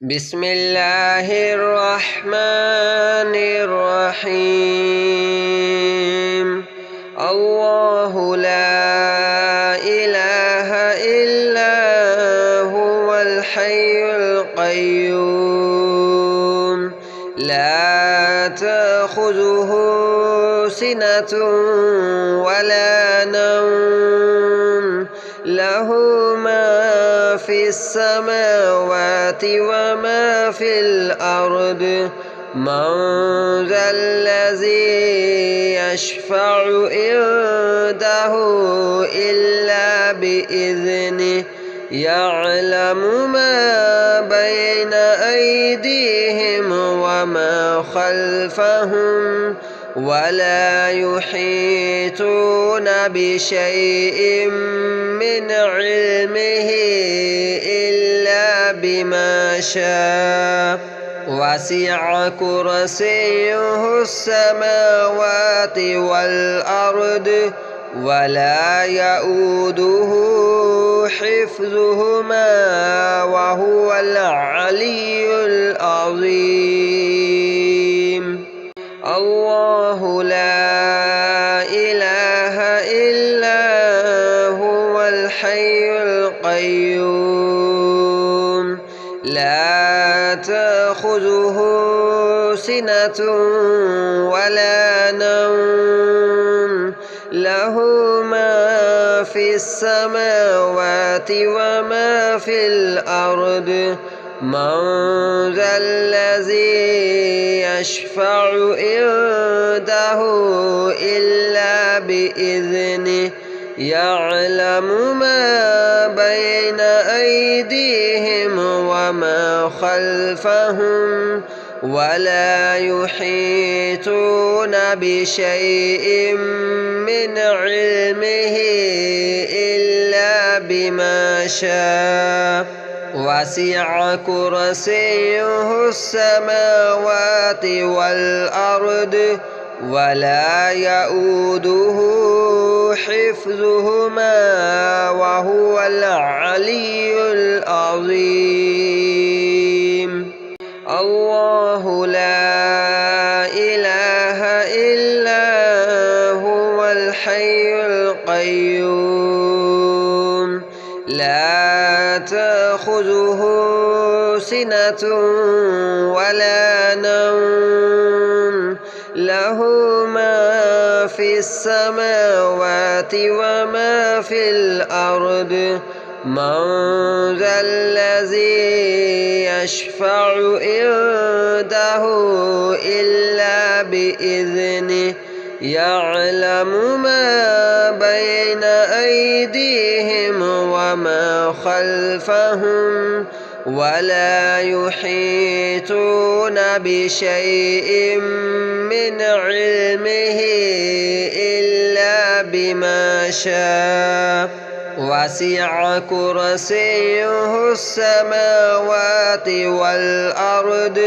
بسم الله الرحمن الرحيم. الله لا إله إلا هو الحي القيوم لا تأخذه سنة ولا نوم له ما في السماوات وما في الأرض من ذا الذي يشفع عنده إلا بإذنه يعلم ما بين أيديهم وما خلفهم ولا يحيطون بشيء من علمه إلا بما شاء وسع كرسيه السماوات والأرض ولا يؤوده حفظهما وهو العلي العظيم. الله لا إله إلا هو الحي القيوم لا تأخذه سنة ولا نوم له ما في السماوات وما في الأرض من ذا الذي يشفع عنده إلا بإذنه يعلم ما بين أيديهم وما خلفهم ولا يحيطون بشيء من علمه إلا بما شاء وسع كرسيه السماوات والأرض ولا يؤوده حفظهما وهو العلي العظيم. الله لا إله إلا هو الحي القيوم لا تأخذه سنة ولا نوم له ما في السماوات وما في الأرض من ذا الذي يشفع عنده إلا بإذنه يعلم ما بين أيديهم وما خلفهم ولا يحيطون بشيء من علمه إلا بما شاء وسع كرسيه السماوات والأرض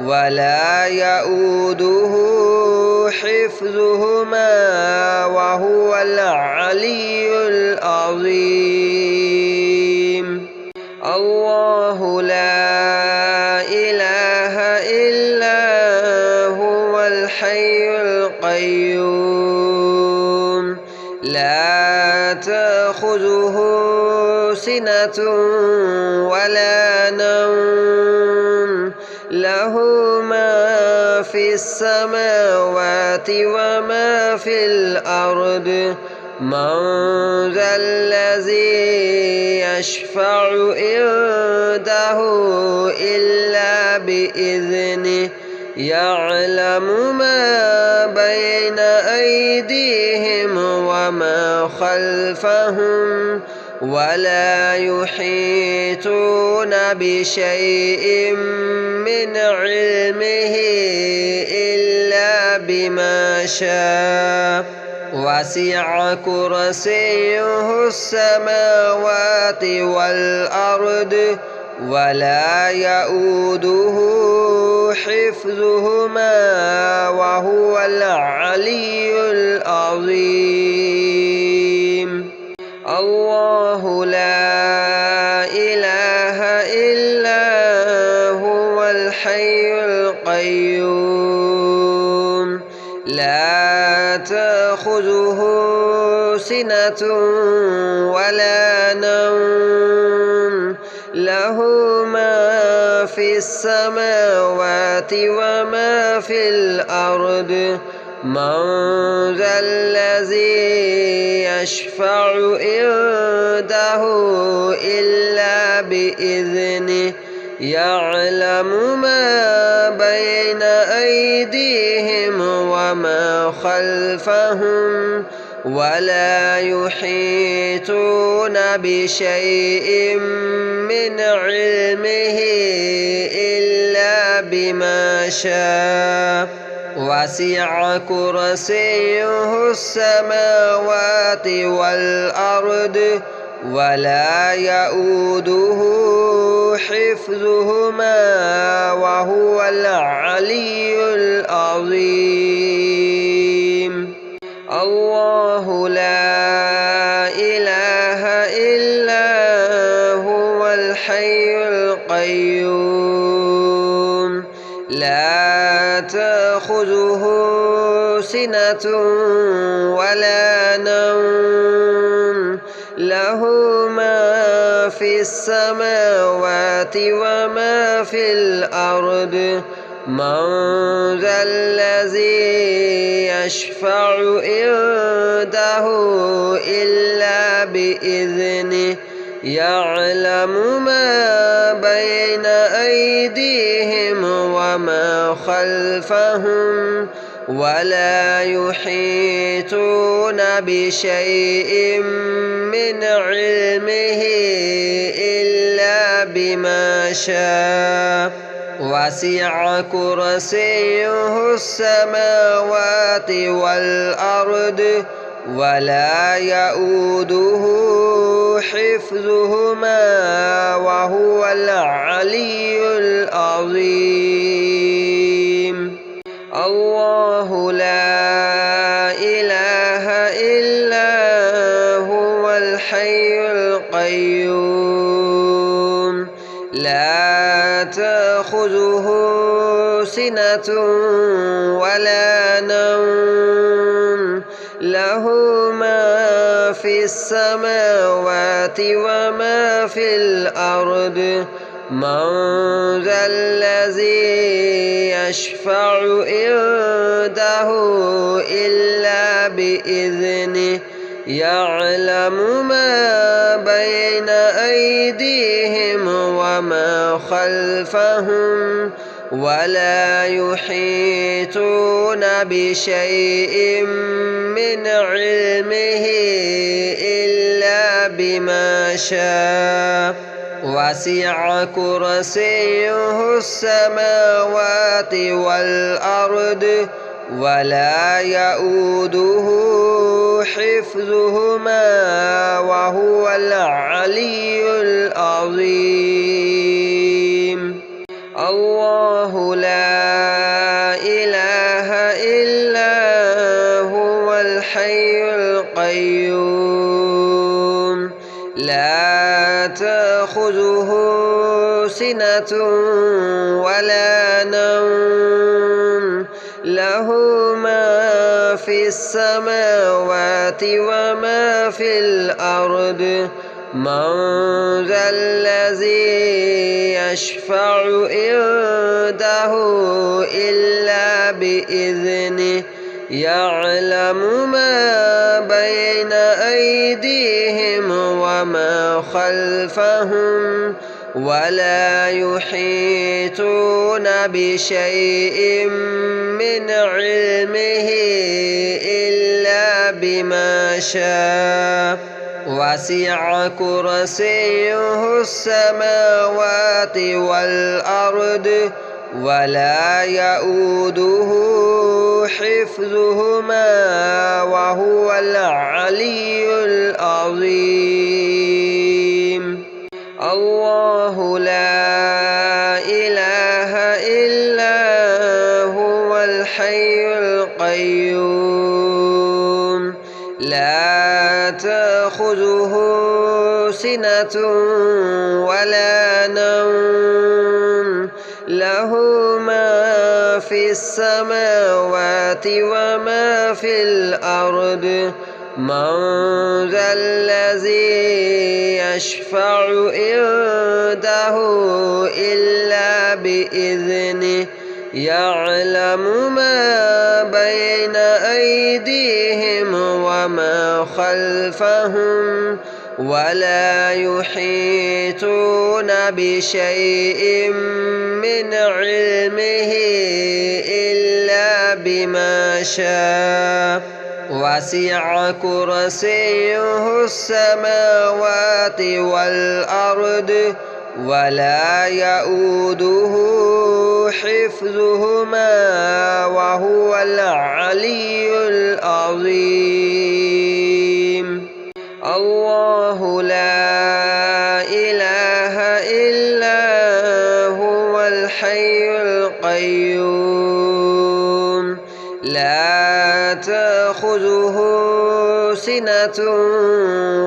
ولا يؤوده حفظهما وهو العلي العظيم. الله لا إله إلا هو الحي القيوم لا تأخذه سنة ولا نوم له ما في السماوات وما في الأرض من ذا الذي يشفع عنده إلا بإذنه يعلم ما بين أيديهم وما خلفهم ولا يحيطون بشيء من علمه إلا بما شاء وسع كرسيه السماوات والأرض ولا يؤوده حفظهما وهو العلي العظيم. الله لا إله إلا الحي القيوم لا تأخذه سنة ولا نوم له ما في السماوات وما في الأرض من ذا الذي يشفع عنده إلا بإذنه يعلم ما بين أيديهم وما خلفهم ولا يحيطون بشيء من علمه إلا بما شاء وسع كرسيه السماوات والأرض ولا يؤوده حفظهما وهو العلي العظيم الله لا إله إلا هو الحي القيوم لا تأخذه سنة ولا نوم له ما في السماوات وما في الأرض من ذا الذي يشفع عنده إلا بإذنه يعلم ما بين أيديهم وما خلفهم ولا يحيطون بشيء من علمه إلا بما شاء وسع كرسيه السماوات والأرض ولا يؤوده حفظهما وهو العلي العظيم الله لا إله إلا هو الحي القيوم لا تأخذه سنة ولا نوم له ما في السماوات وما في الأرض من ذا الذي يشفع عنده إلا بإذنه يعلم ما بين أيديهم وما خلفهم ولا يحيطون بشيء من علمه إلا بما شاء وسع كرسيه السماوات والأرض ولا يؤوده حفظهما وهو العلي العظيم الله لا إله إلا هو الحي القيوم لا تأخذه سنة ولا نوم له ما في السماوات وما في الأرض من ذا الذي يشفع عنده إلا بإذنه يعلم ما بين أيديهم وما خلفهم ولا يحيطون بشيء من علمه إلا بما شاء وسع كرسيه السماوات والأرض ولا يؤوده حفظهما وهو العلي العظيم الله لا إله إلا هو الحي القيوم لا تأخذه سنة ولا نوم له ما في السماوات وما في الأرض من ذا الذي يشفع عنده إلا بإذنه يعلم ما بين أيديهم وما خلفهم ولا يحيطون بشيء من علمه إلا بما شاء وسع كرسيه السماوات والأرض ولا يؤوده حفظهما وهو العلي العظيم الله لا إله إلا هو الحي القيوم لا تأخذه سنة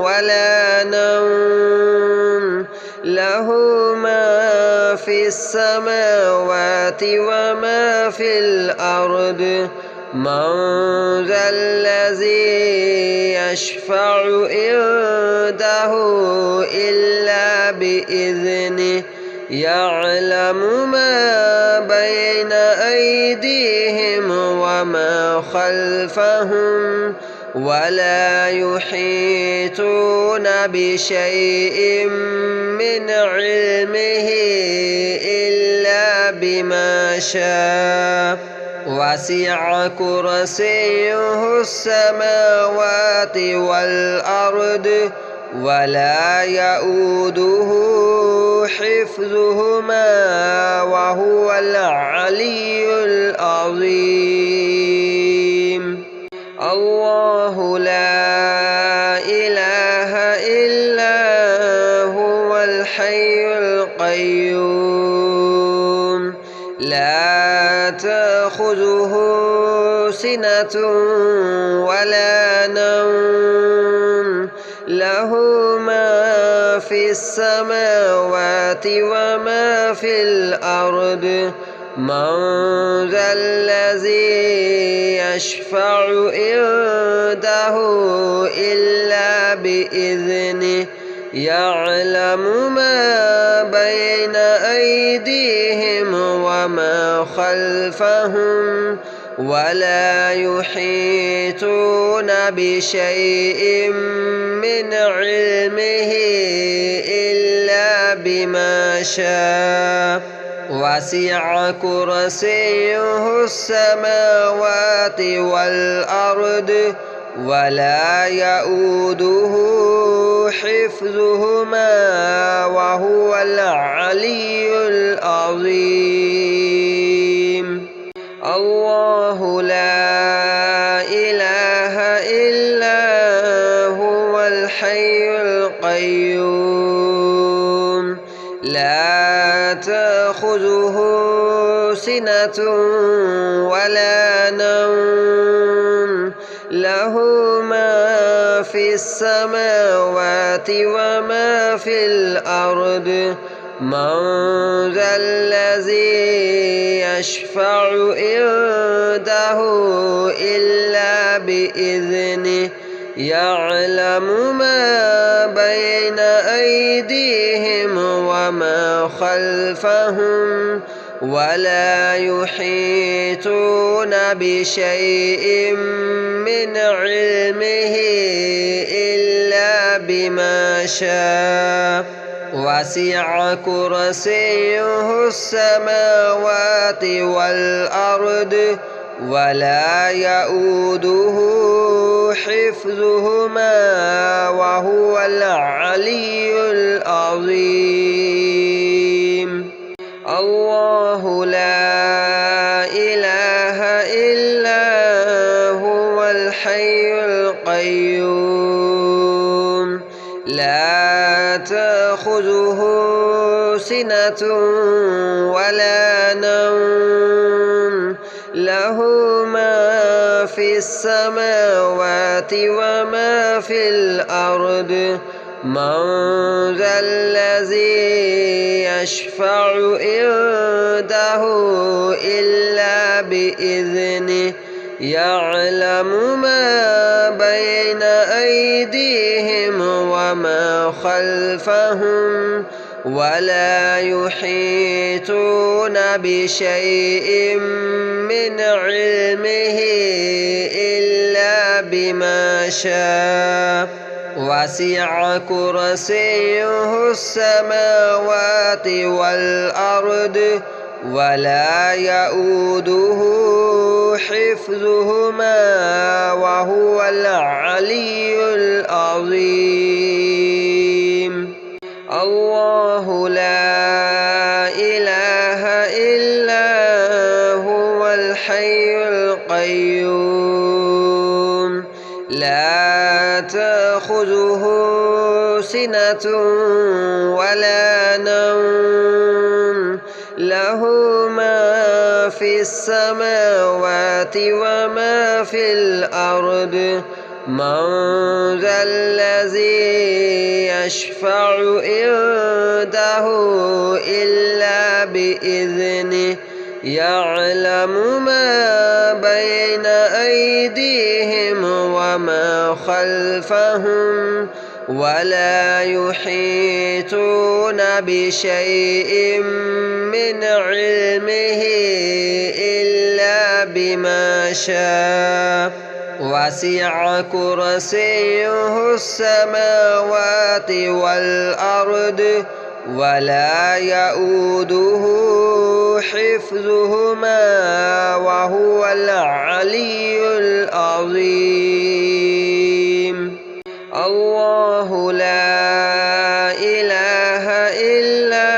ولا نوم له ما في السماوات وما في الأرض من ذا الذي يشفع عنده إلا بإذنه يعلم ما بين أيديهم وما خلفهم ولا يحيطون بشيء من علمه إلا بما شاء وسع كرسيه السماوات والأرض ولا يؤوده حفظهما وهو العلي العظيم الله لا إله إلا هو الحي القيوم لا تأخذه سنة ولا نوم له ما في السماوات وما في الأرض من ذا الذي يشفع عنده إلا بإذنه يعلم ما بين أيديهم وما خلفهم ولا يحيطون بشيء من علمه إلا بما شاء وسع كرسيه السماوات والأرض ولا يؤوده حفظهما وهو العلي العظيم الله لا إله إلا هو الحي القيوم لا تأخذه سنة ولا نوم له ما في السماوات وما في الأرض من ذا الذي يشفع عنده إلا بإذنه يعلم ما بين أيديهم وما خلفهم ولا يحيطون بشيء من علمه إلا بما شاء وسع كرسيه السماوات والأرض ولا يؤوده حفظهما وهو العلي العظيم الله لا إله إلا هو الحي القيوم لا تأخذه سنة ولا نوم له ما في السماوات وما في الأرض من ذا الذي يشفع عنده عنده إلا بإذنه يعلم ما بين أيديهم وما خلفهم ولا يحيطون بشيء من علمه إلا بما شاء وسع كرسيه السماوات والأرض ولا يؤوده حفظهما وهو العلي العظيم. الله لا إله إلا هو الحي القيوم لا تأخذه سنة ولا نوم له ما في السماوات وما في الأرض من ذا الذي يشفع عنده إلا بإذنه يعلم ما بين أيديهم وما خلفهم ولا يحيطون بشيء من علمه إلا بما شاء وسع كرسيه السماوات والأرض ولا يؤوده حفظهما وهو العلي العظيم. الله لا إله إلا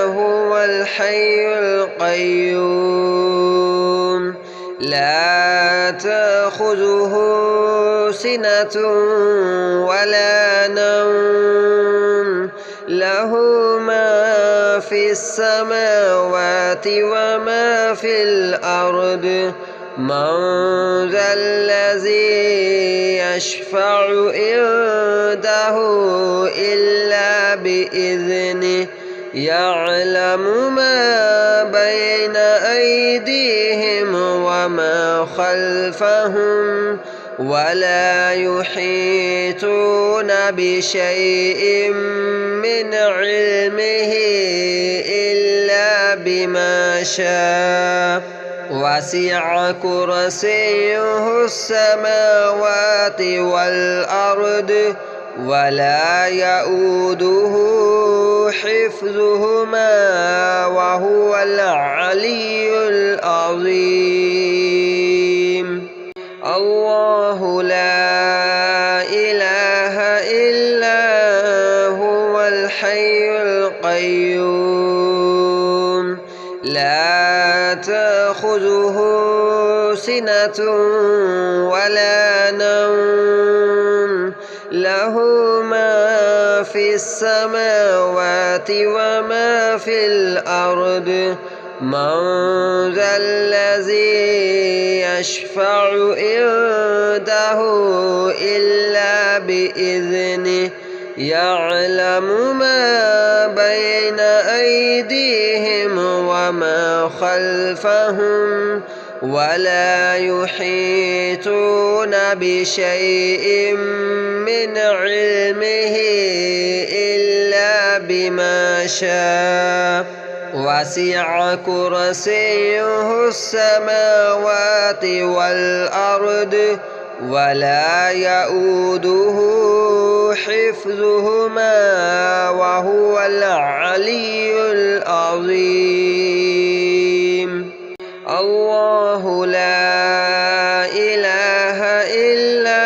هو الحي القيوم لا تأخذه سنة ولا نوم له ما في السماوات وما في الأرض من ذا الذي يشفع عنده إلا بإذنه يعلم ما بين أيديهم وما خلفهم ولا يحيطون بشيء من علمه إلا بما شاء وسع كرسيه السماوات والأرض ولا يؤوده حفظهما وهو العلي العظيم. الله لا إله إلا هو الحي القيوم لا تأخذه سنة ولا نوم له ما في السماوات وما في الأرض من ذا الذي يشفع عنده إلا بإذنه يعلم ما بين أيديهم وما خلفهم ولا يحيطون بشيء من علمه إلا بما شاء وسع كرسيه السماوات والأرض ولا يؤوده حفظهما وهو العلي العظيم. الله لا إله إلا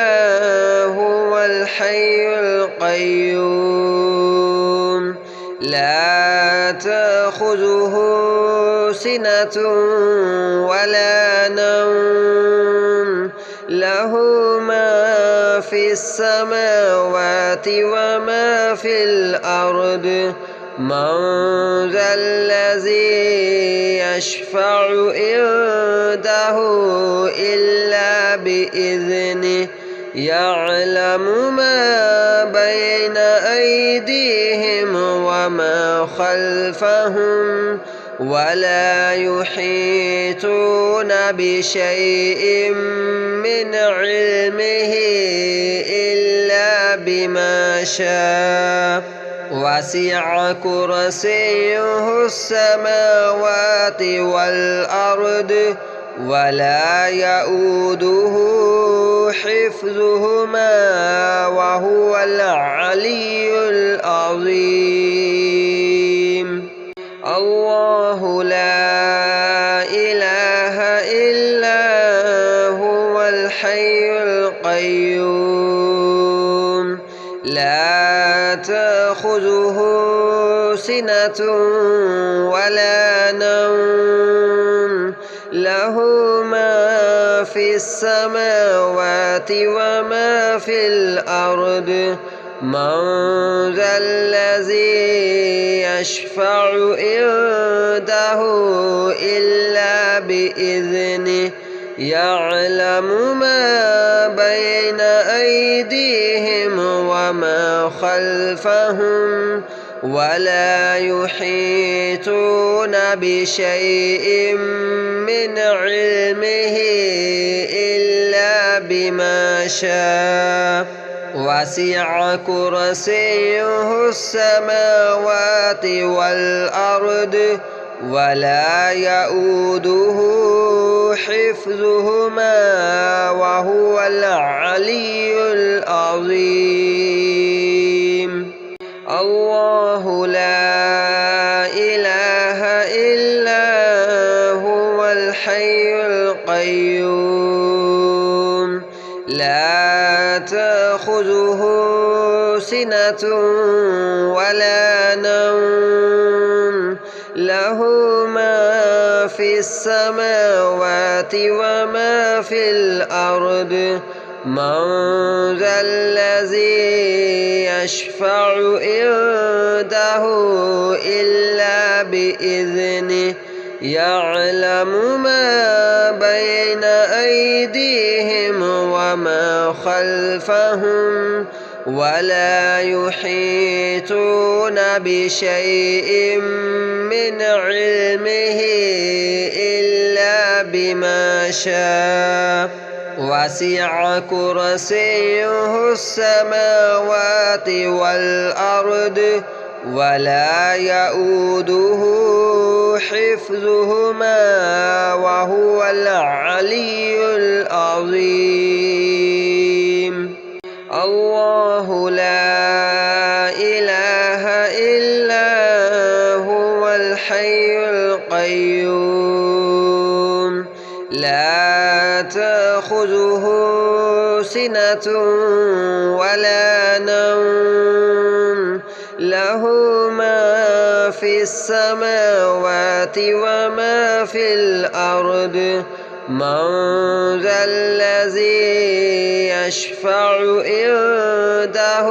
هو الحي القيوم لا تأخذه سنة ولا نوم له ما في السماوات وما في الأرض من ذا الذي يشفع عنده إلا بإذنه يعلم ما بين أيديهم وما خلفهم ولا يحيطون بشيء من علمه إلا بما شاء وسع كرسيه السماوات والأرض ولا يؤوده حفظهما وهو العلي العظيم. الله لا إله إلا هو الحي القيوم لا تأخذه سنة ولا نوم له ما في السماوات وما في الأرض من ذا الذي يشفع عنده إلا بإذنه يعلم ما بين أيديهم وما خلفهم ولا يحيطون بشيء من علمه إلا بما شاء وسع كرسيه السماوات والأرض ولا يؤوده حفظهما وهو العلي العظيم. الله لا إله إلا هو الحي القيوم لا تأخذه سنة ولا نوم له ما في السماوات وما في الأرض من ذا الذي يشفع عنده إلا بإذنه يعلم ما بين أيديهم وما خلفهم ولا يحيطون بشيء من علمه إلا بما شاء وسع كرسيه السماوات والأرض ولا يؤوده حفظهما وهو العلي العظيم. الله لا إله إلا هو الحي القيوم لا تأخذه سنة ولا نوم له ما في السماوات وما في الأرض من ذا الذي يشفع عنده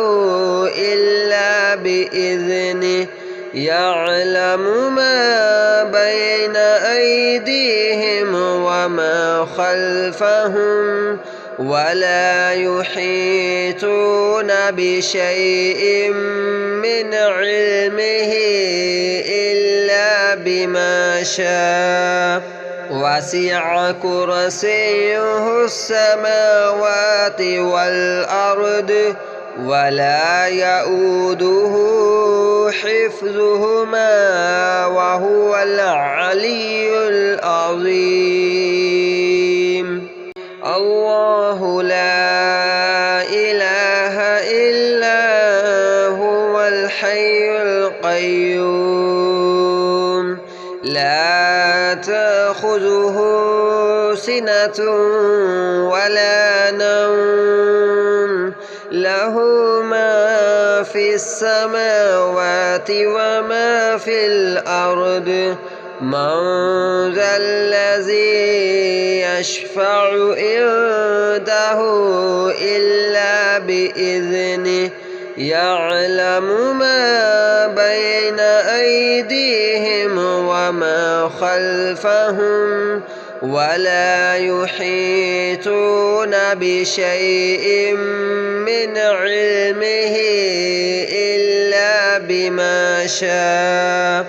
إلا بإذنه يعلم ما بين أيديهم وما خلفهم ولا يحيطون بشيء من علمه إلا بما شاء وسع كرسيه السماوات والأرض ولا يؤوده حفظهما وهو العلي العظيم. الله لا إله إلا هو الحي القيوم لا تأخذه سنة ولا نوم له ما في السماوات وما في الأرض من ذا الذي يشفع عنده إلا بإذنه يعلم ما بين أيديهم وما خلفهم ولا يحيطون بشيء من علمه إلا بما شاء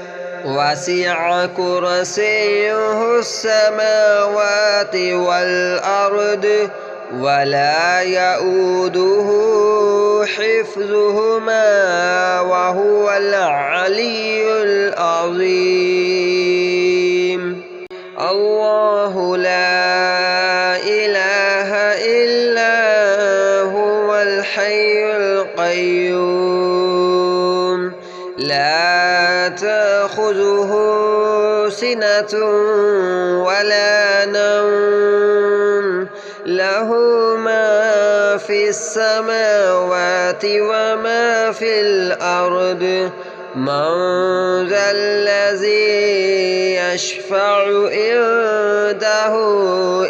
وسع كرسيه السماوات والأرض ولا يؤوده حفظهما وهو العلي العظيم. الله لا إله إلا هو الحي القيوم لا تأخذه سنة ولا نوم له ما في السماوات وما في الأرض من ذا الذي يشفع عنده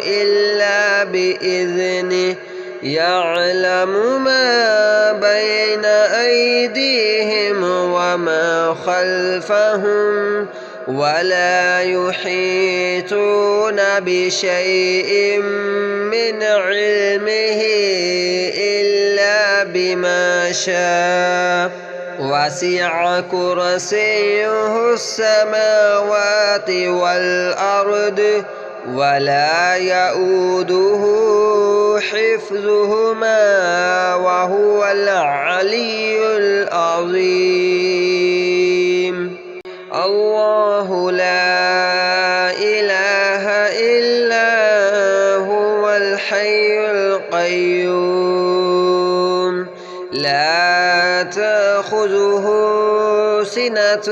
إلا بإذنه يعلم ما بين أيديهم وما خلفهم ولا يحيطون بشيء من علمه إلا بما شاء وسع كرسيه السماوات والأرض ولا يؤوده حفظهما وهو العلي العظيم. الله لا إله إلا هو الحي القيوم لا تأخذه سنة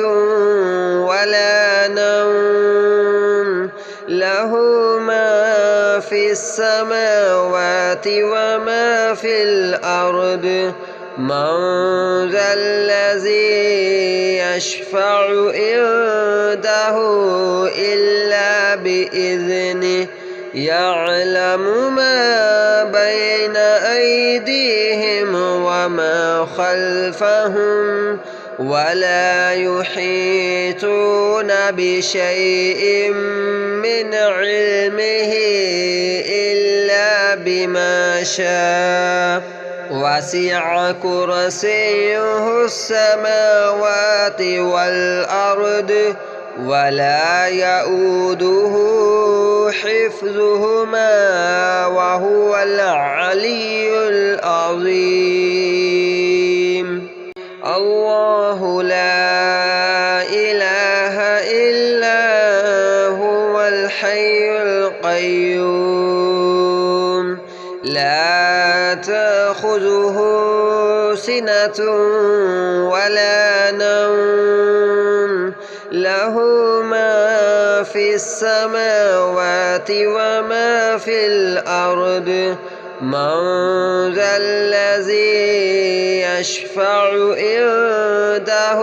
ولا نوم له ما في السماوات وما في الأرض من ذا الذي يشفع عنده إلا بإذنه يعلم ما بين أيديهم وما خلفهم ولا يحيطون بشيء من علمه إلا بما شاء وسع كرسيه السماوات والأرض ولا يؤوده حفظهما وهو العلي العظيم. الله لا إله إلا هو الحي القيوم لا تأخذه سنة ولا نوم له ما في السماوات وما في الأرض من ذا الذي يشفع عنده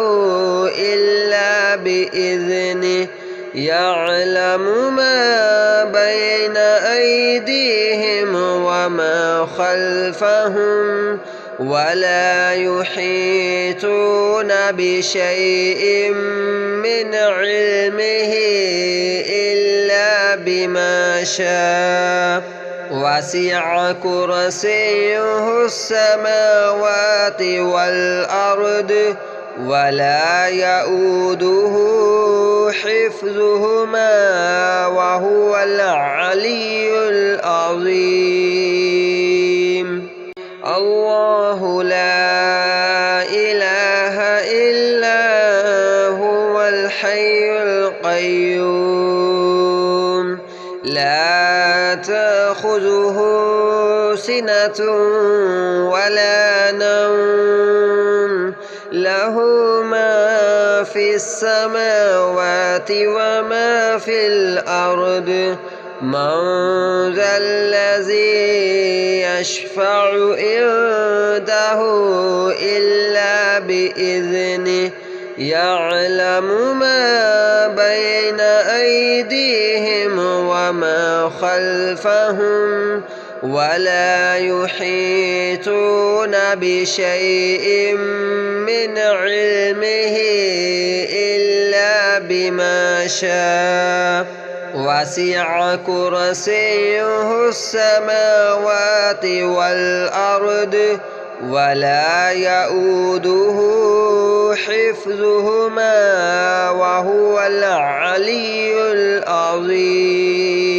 إلا بإذنه يعلم ما بين أيديهم وما خلفهم ولا يحيطون بشيء من علمه إلا بما شاء وسع كرسيه السماوات والأرض ولا يؤوده حفظهما وهو العلي العظيم. الله لا إله إلا هو الحي القيوم لا تأخذه سنة ولا نوم له ما في السماوات وما في الأرض من ذا الذي يشفع عنده إلا بإذنه يعلم ما بين أيديهم وما خلفهم ولا يحيطون بشيء من علمه إلا بما شاء وسع كرسيه السماوات والأرض ولا يؤوده حفظهما وهو العلي العظيم.